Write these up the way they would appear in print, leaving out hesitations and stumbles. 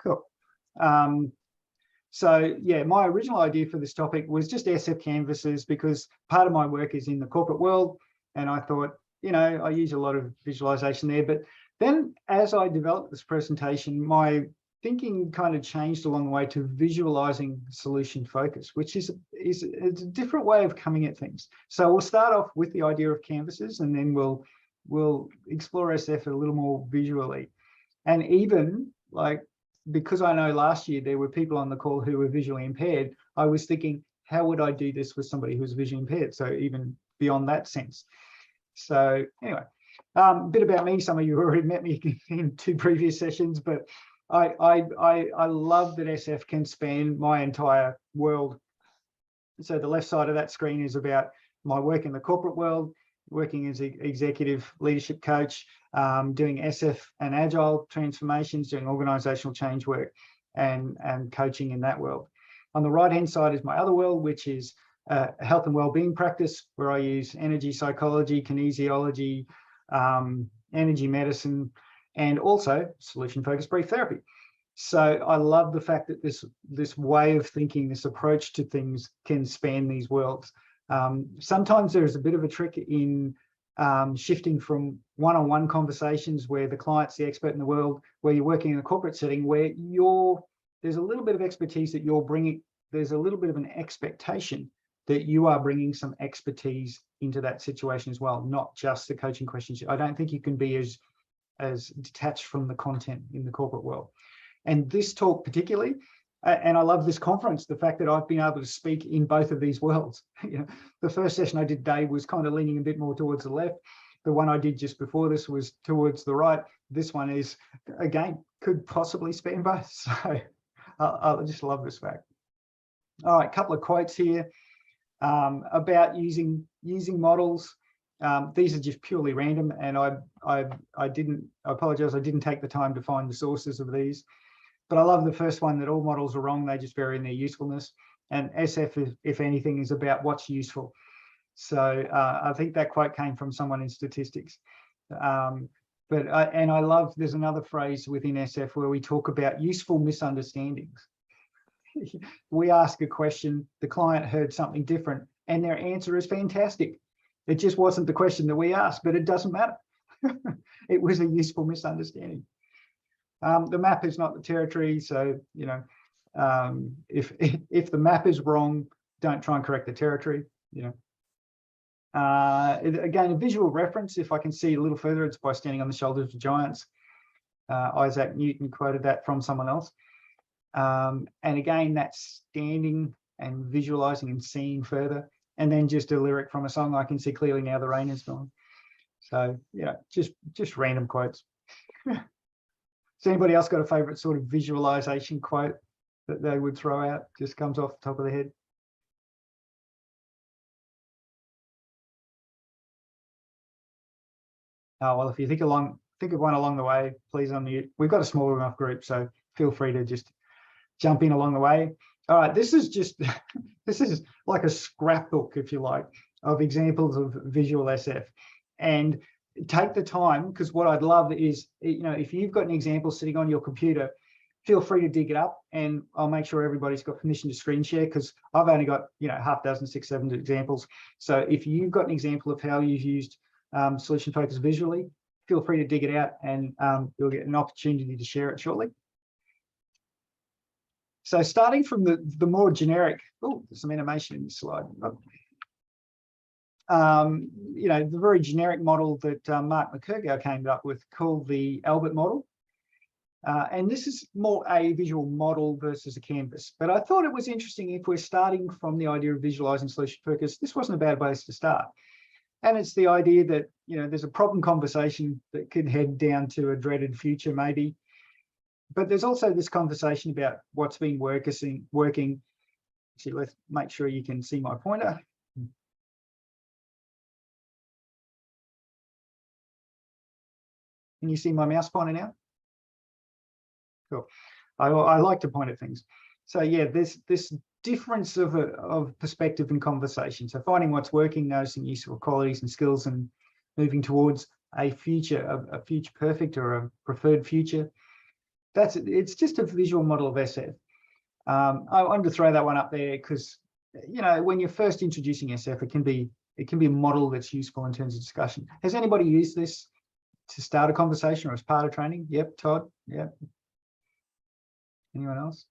Cool. So yeah, my original idea for this topic was just SF canvases, because part of my work is in the corporate world, and I thought, you know, I use a lot of visualization there. But then as I developed this presentation, my thinking kind of changed along the way to visualizing solution focus, which is a different way of coming at things. So we'll start off with the idea of canvases, and then we'll explore SF a little more visually. And even like, because I know last year there were people on the call who were visually impaired, I was thinking, how would I do this with somebody who's visually impaired? So even beyond that sense. So anyway, a bit about me. Some of you already met me in 2 previous sessions, but I love that SF can span my entire world. So the left side of that screen is about my work in the corporate world, working as an executive leadership coach, doing SF and agile transformations, doing organizational change work, and coaching in that world. On the right-hand side is my other world, which is health and well-being practice, where I use energy psychology, kinesiology, energy medicine, and also solution-focused brief therapy. So I love the fact that this way of thinking, this approach to things, can span these worlds. Sometimes there's a bit of a trick in shifting from one-on-one conversations where the client's the expert in the world, where you're working in a corporate setting where there's a little bit of expertise that you're bringing. There's a little bit of an expectation that you are bringing some expertise into that situation as well, not just the coaching questions. I don't think you can be as detached from the content in the corporate world. And this talk particularly, and I love this conference, the fact that I've been able to speak in both of these worlds. You know, the first session I did today was kind of leaning a bit more towards the left. The one I did just before this was towards the right. This one is, again, could possibly span both. So I just love this fact. All right, a couple of quotes here about using models. These are just purely random, and I apologize, I didn't take the time to find the sources of these. But I love the first one, that all models are wrong, they just vary in their usefulness. And SF, if anything, is about what's useful. So I think that quote came from someone in statistics. And I love, there's another phrase within SF where we talk about useful misunderstandings. We ask a question, the client heard something different, and their answer is fantastic. It just wasn't the question that we asked, but it doesn't matter. It was a useful misunderstanding. The map is not the territory, so you know, if the map is wrong, don't try and correct the territory. You know, again, a visual reference. If I can see a little further, it's by standing on the shoulders of giants. Isaac Newton quoted that from someone else. And again, that's standing and visualizing and seeing further. And then just a lyric from a song. I can see clearly now the rain is gone. So yeah, just random quotes. Has anybody else got a favorite sort of visualization quote that they would throw out? Just comes off the top of the head. Oh, well, if you think of one along the way, please unmute. We've got a small enough group, so feel free to just jump in along the way. All right, this is like a scrapbook, if you like, of examples of visual SF. And take the time, because what I'd love is, you know, if you've got an example sitting on your computer, feel free to dig it up, and I'll make sure everybody's got permission to screen share, because I've only got, you know, half dozen, 6, 7 examples. So if you've got an example of how you've used solution focus visually, feel free to dig it out, and you'll get an opportunity to share it shortly. So starting from the more generic, oh, there's some animation in this slide. You know, the very generic model that Mark McCurgow came up with, called the Albert model. And this is more a visual model versus a canvas. But I thought it was interesting, if we're starting from the idea of visualizing solution focus, this wasn't a bad place to start. And it's the idea that, you know, there's a problem conversation that could head down to a dreaded future, maybe. But there's also this conversation about what's been working. Actually, let's make sure you can see my pointer. Can you see my mouse pointer now? Cool. I like to point at things. So yeah, this difference of perspective and conversation. So finding what's working, noticing useful qualities and skills, and moving towards a future perfect or a preferred future. it's just a visual model of SF. I wanted to throw that one up there because, you know, when you're first introducing SF, it can be a model that's useful in terms of discussion. Has anybody used this to start a conversation or as part of training? Yep, Todd. Yep. Anyone else?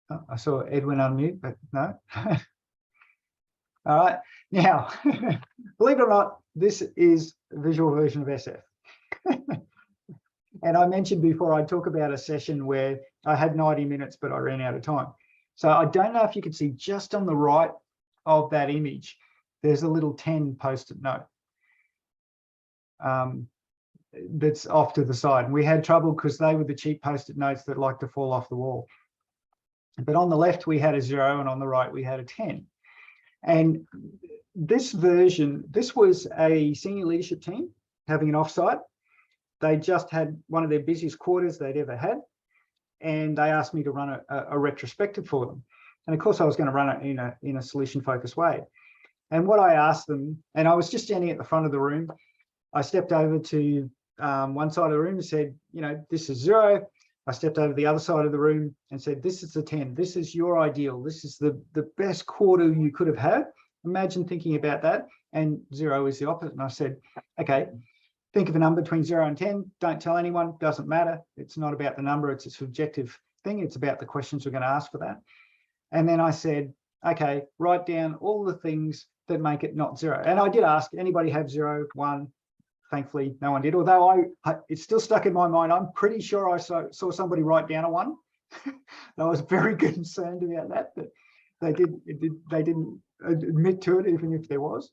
Oh, I saw Edwin unmute, but no. All right. Now, believe it or not, this is a visual version of SF. And I mentioned before, I talk about a session where I had 90 minutes, but I ran out of time. So I don't know if you can see just on the right of that image, there's a little 10 post-it note that's off to the side. And we had trouble because they were the cheap post-it notes that like to fall off the wall. But on the left, we had a 0, and on the right, we had a 10. And this version, this was a senior leadership team having an offsite. They just had one of their busiest quarters they'd ever had. And they asked me to run a retrospective for them. And of course, I was going to run it in a solution-focused way. And what I asked them, and I was just standing at the front of the room, I stepped over to one side of the room and said, you know, this is 0. I stepped over the other side of the room and said, this is the 10. This is your ideal. This is the best quarter you could have had. Imagine thinking about that. And 0 is the opposite. And I said, okay, think of a number between 0 and 10. Don't tell anyone. Doesn't matter. It's not about the number. It's a subjective thing. It's about the questions we're going to ask for that. And then I said, okay, write down all the things that make it not 0. And I did ask, anybody have 0, 1? Thankfully, no one did. Although it's still stuck in my mind. I'm pretty sure I saw somebody write down a 1. I was very concerned about that, but they didn't admit to it, even if there was.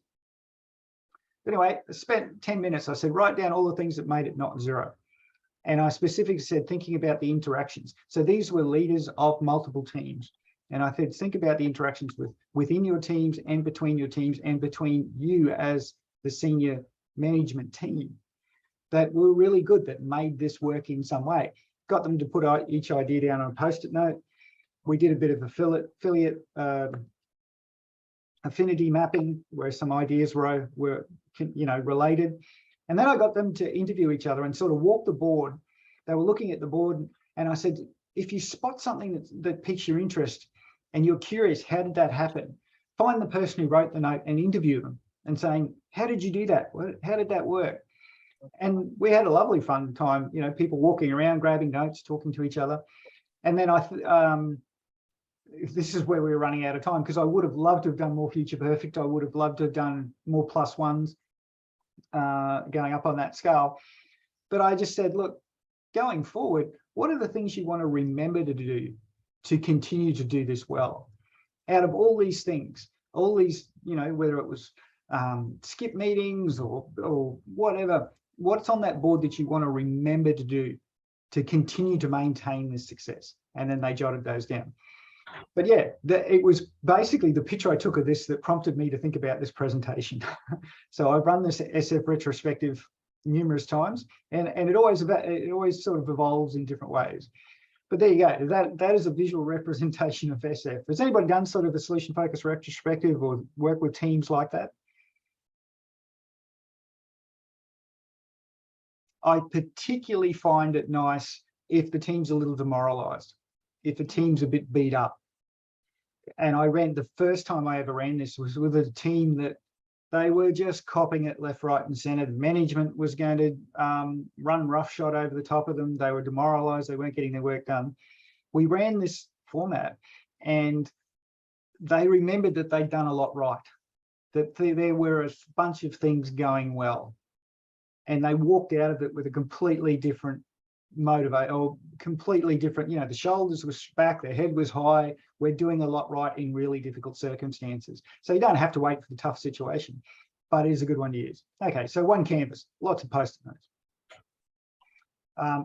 Anyway, I spent 10 minutes. I said, write down all the things that made it not 0. And I specifically said, thinking about the interactions. So these were leaders of multiple teams. And I said, think about the interactions within your teams and between your teams and between you as the senior management team that were really good, that made this work in some way. Got them to put each idea down on a post-it note. We did a bit of affiliate affinity mapping where some ideas were related. And then I got them to interview each other and sort of walk the board. They were looking at the board, and I said, if you spot something that piques your interest and you're curious, how did that happen? Find the person who wrote the note and interview them and saying, how did you do that? How did that work? And we had a lovely fun time, you know, people walking around, grabbing notes, talking to each other. And then this is where we were running out of time, because I would have loved to have done more Future Perfect. I would have loved to have done more +1s going up on that scale. But I just said, look, going forward, what are the things you want to remember to do to continue to do this well? Out of all these things, all these, you know, whether it was skip meetings or whatever, what's on that board that you want to remember to do to continue to maintain this success? And then they jotted those down. But yeah, it was basically the picture I took of this that prompted me to think about this presentation. So I've run this SF retrospective numerous times, and it always sort of evolves in different ways. But there you go. That is a visual representation of SF. Has anybody done sort of a solution-focused retrospective or work with teams like that? I particularly find it nice if the team's a little demoralized, if the team's a bit beat up. And the first time I ever ran this was with a team that they were just copping it left, right, and center. The management was going to run roughshod over the top of them. They were demoralized. They weren't getting their work done. We ran this format, and they remembered that they'd done a lot right, that there were a bunch of things going well. And they walked out of it with a completely different completely different, you know, the shoulders were back, their head was high. We're doing a lot right in really difficult circumstances. So you don't have to wait for the tough situation, but it is a good one to use. Okay, so one canvas, lots of post-it notes.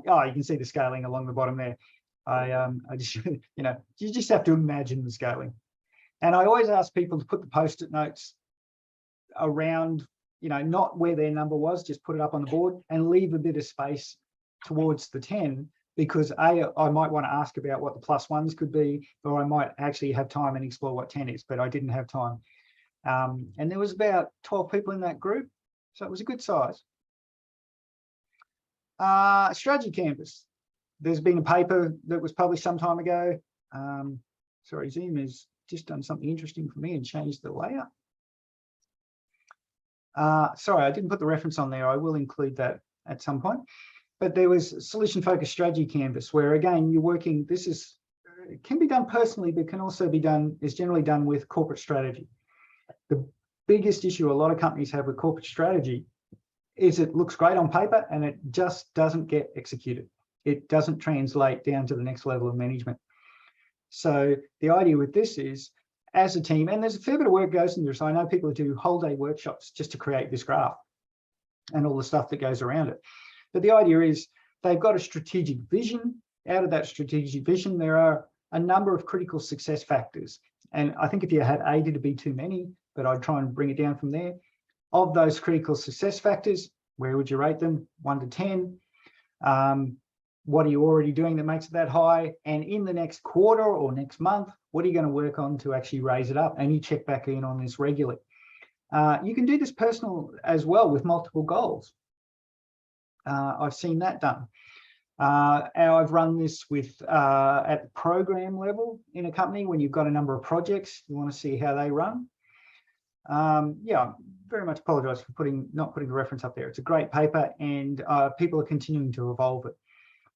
You can see the scaling along the bottom there. I just, you know, you just have to imagine the scaling. And I always ask people to put the post-it notes around, you know, not where their number was, just put it up on the board and leave a bit of space towards the 10, because I might want to ask about what the +1s could be, or I might actually have time and explore what 10 is, but I didn't have time. And there was about 12 people in that group, so it was a good size. Strategy canvas. There's been a paper that was published some time ago. Sorry, Zoom has just done something interesting for me and changed the layout. Sorry, I didn't put the reference on there. I will include that at some point. But there was solution-focused strategy canvas, where again you're working. It can be done personally, but can also be done. Is generally done with corporate strategy. The biggest issue a lot of companies have with corporate strategy is it looks great on paper and it just doesn't get executed. It doesn't translate down to the next level of management. So the idea with this is, as a team, and there's a fair bit of work goes into this. I know people who do whole day workshops just to create this graph and all the stuff that goes around it. But the idea is they've got a strategic vision. Out of that strategic vision, there are a number of critical success factors. And I think if you had 80, it'd be too many, but I'd try and bring it down from there. Of those critical success factors, where would you rate them? 1 to 10. What are you already doing that makes it that high? And in the next quarter or next month, what are you going to work on to actually raise it up? And you check back in on this regularly. You can do this personal as well with multiple goals. I've seen that done. I've run this with at the program level in a company when you've got a number of projects, you want to see how they run. Yeah, very much apologise for not putting the reference up there. It's a great paper, and people are continuing to evolve it.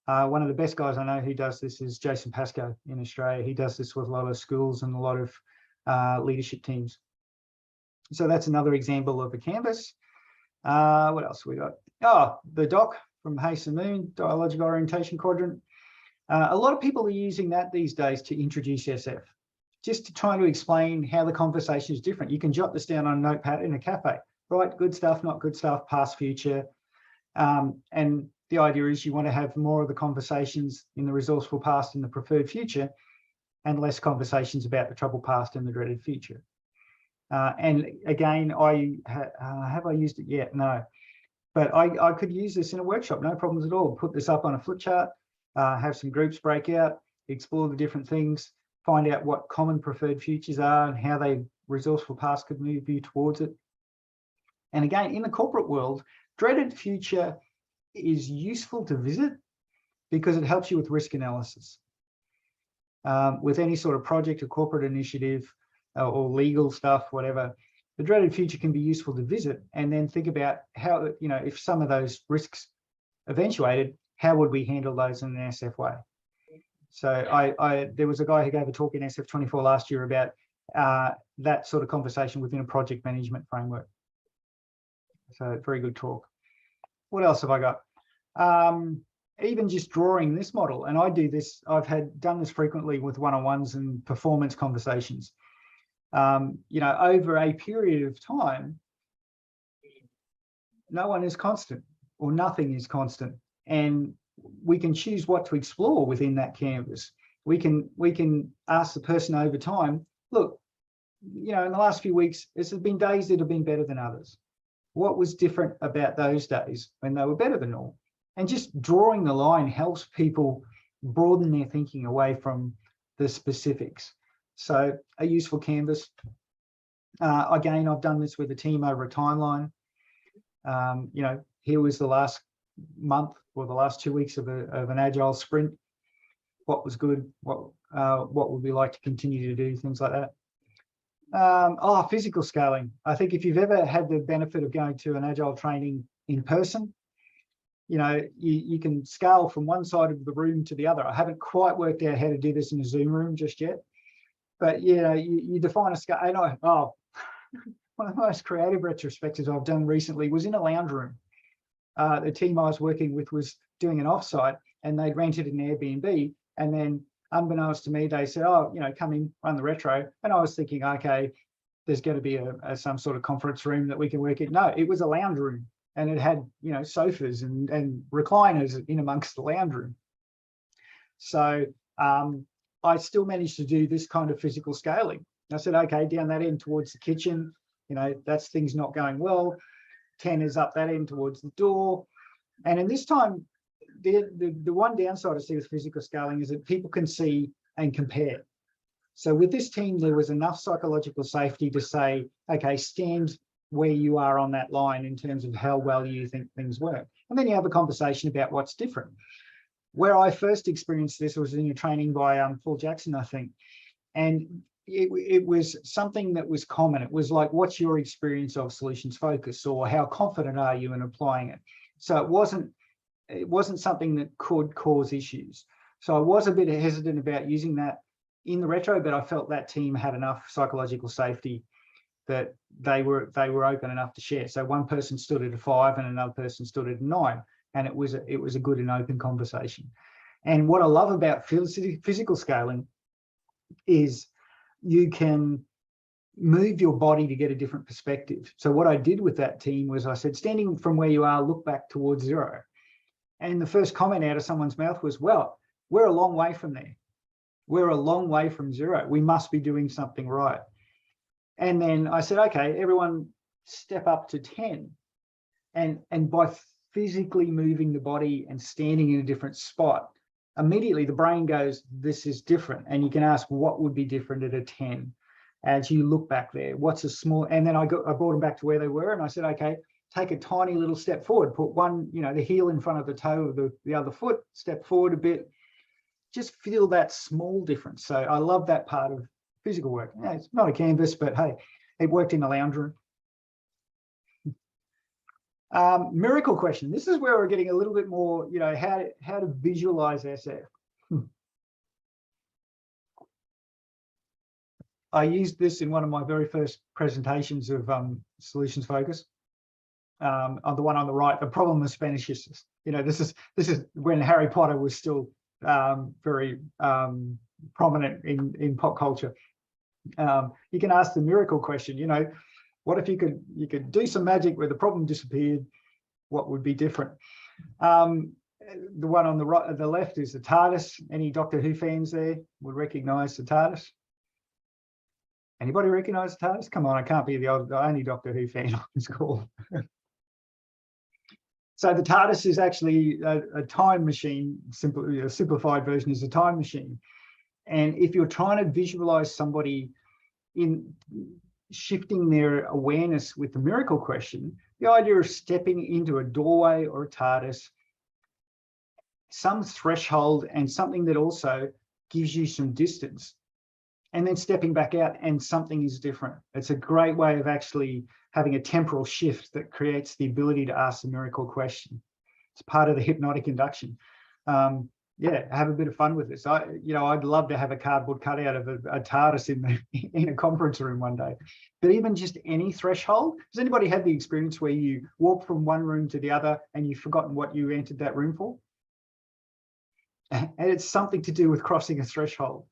One of the best guys I know who does this is Jason Pascoe in Australia. He does this with a lot of schools and a lot of leadership teams. So that's another example of a canvas. What else we got? Oh, the doc from Hayes and Moon, Dialogical Orientation Quadrant. A lot of people are using that these days to introduce SF, just to try to explain how the conversation is different. You can jot this down on a notepad in a cafe, right? Good stuff, not good stuff, past, future. And the idea is you want to have more of the conversations in the resourceful past and the preferred future, and less conversations about the troubled past and the dreaded future. And again, have I used it yet? No. But I could use this in a workshop, no problems at all. Put this up on a flip chart, have some groups break out, explore the different things, find out what common preferred futures are and how they resourceful past could move you towards it. And again, in the corporate world, dreaded future is useful to visit because it helps you with risk analysis. With any sort of project or corporate initiative or legal stuff, whatever, the dreaded future can be useful to visit and then think about how, if some of those risks eventuated, how would we handle those in an SF way? So there was a guy who gave a talk in SF24 last year about that sort of conversation within a project management framework. So very good talk. What else have I got? Even just drawing this model, and I do this, I've done this frequently with one-on-ones and performance conversations. Over a period of time, no one is constant or nothing is constant, and we can choose what to explore within that canvas. We can ask the person over time, look, in the last few weeks, there's been days that have been better than others. What was different about those days when they were better than normal? And just drawing the line helps people broaden their thinking away from the specifics. So a useful canvas. Again, I've done this with a team over a timeline. Here was the last month or the last 2 weeks of an agile sprint. What was good? What would we like to continue to do? Things like that. Physical scaling. I think if you've ever had the benefit of going to an agile training in person, you can scale from one side of the room to the other. I haven't quite worked out how to do this in a Zoom room just yet. But you define a scale. And one of the most creative retrospectives I've done recently was in a lounge room. The team I was working with was doing an offsite, and they'd rented an Airbnb. And then, unbeknownst to me, they said, come in, run the retro. And I was thinking, okay, there's going to be some sort of conference room that we can work in. No, it was a lounge room, and it had sofas and recliners in amongst the lounge room. So I still managed to do this kind of physical scaling. I said, okay, down that end towards the kitchen, that's things not going well. 10 is up that end towards the door. And in this time, the one downside I see with physical scaling is that people can see and compare. So with this team, there was enough psychological safety to say, okay, stand where you are on that line in terms of how well you think things work. And then you have a conversation about what's different. Where I first experienced this was in a training by Paul Jackson, I think. And it was something that was common. It was like, what's your experience of solutions focus, or how confident are you in applying it? So it wasn't something that could cause issues. So I was a bit hesitant about using that in the retro, but I felt that team had enough psychological safety that they were open enough to share. So one person stood at a 5 and another person stood at a 9, and it was a good and open conversation. And what I love about physical scaling is you can move your body to get a different perspective. So what I did with that team was I said, standing from where you are, look back towards 0. And the first comment out of someone's mouth was, well, we're a long way from there. We're a long way from 0. We must be doing something right. And then I said, okay, everyone step up to 10. And by physically moving the body and standing in a different spot, immediately the brain goes, this is different. And you can ask what would be different at a 10 as you look back there. What's a small, and then I brought them back to where they were, and I said, okay, take a tiny little step forward, put one, the heel in front of the toe of the other foot, step forward a bit, just feel that small difference. So I love that part of physical work. Yeah, it's not a canvas, but hey, it worked in the lounge room. Miracle question. This is where we're getting a little bit more, how to visualize SF. I used this in one of my very first presentations of solutions focus. On the one on the right, the problem of Spanishistas. This is when Harry Potter was still very prominent in pop culture. You can ask the miracle question. What if you could do some magic where the problem disappeared? What would be different? The one on the right, the left is the TARDIS. Any Doctor Who fans there would recognise the TARDIS? Anybody recognise the TARDIS? Come on, I can't be the only Doctor Who fan on this call. So the TARDIS is actually a time machine. A simplified version is a time machine. And if you're trying to visualise somebody in shifting their awareness with the miracle question, the idea of stepping into a doorway or a TARDIS, some threshold, and something that also gives you some distance, and then stepping back out and something is different. It's a great way of actually having a temporal shift that creates the ability to ask the miracle question. It's part of the hypnotic induction. Yeah, have a bit of fun with this. I'd love to have a cardboard cutout of a TARDIS in a conference room one day. But even just any threshold, has anybody had the experience where you walk from one room to the other and you've forgotten what you entered that room for? And it's something to do with crossing a threshold.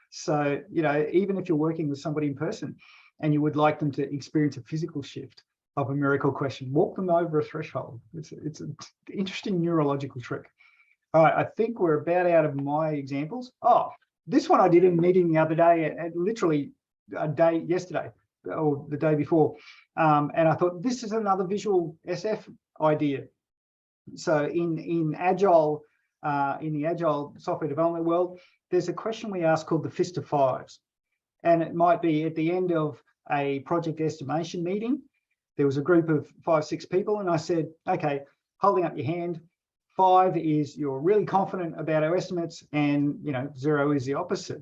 So, even if you're working with somebody in person and you would like them to experience a physical shift of a miracle question, walk them over a threshold. It's an interesting neurological trick. All right, I think we're about out of my examples. Oh, this one I did in a meeting the other day, literally yesterday or the day before. And I thought this is another visual SF idea. So in Agile, in the Agile software development world, there's a question we ask called the Fist of Fives. And it might be at the end of a project estimation meeting. There was a group of 5, 6 people, and I said, okay, holding up your hand, 5 is you're really confident about our estimates, and 0 is the opposite.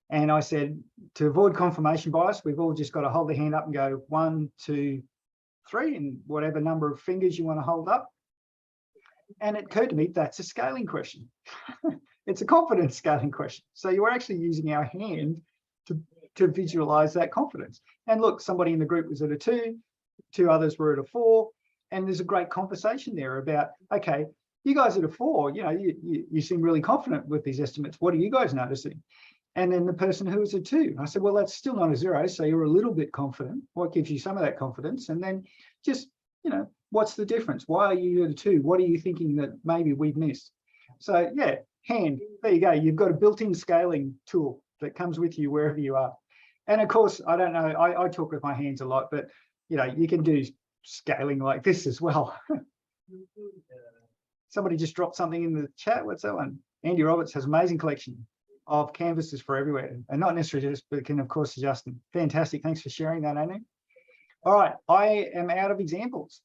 And I said, to avoid confirmation bias, we've all just got to hold the hand up and go 1, 2, 3, and whatever number of fingers you want to hold up. And it occurred to me that's a scaling question. It's a confidence scaling question. So you're actually using our hand to visualize that confidence. And look, somebody in the group was at a 2, 2 others were at a 4, and there's a great conversation there about, okay, you guys at a 4, you seem really confident with these estimates. What are you guys noticing? And then the person who was a 2, I said, well, that's still not a 0, so you're a little bit confident. What gives you some of that confidence? And then just, what's the difference? Why are you at a 2? What are you thinking that maybe we've missed? So yeah, hand, there you go. You've got a built-in scaling tool that comes with you wherever you are. And of course, I don't know, I talk with my hands a lot, but you can do scaling like this as well. Somebody just dropped something in the chat. What's that one? Andy Roberts has amazing collection. of canvases for everywhere, and not necessarily just, but can of course adjust them. Fantastic. Thanks for sharing that, Anu. All right, I am out of examples.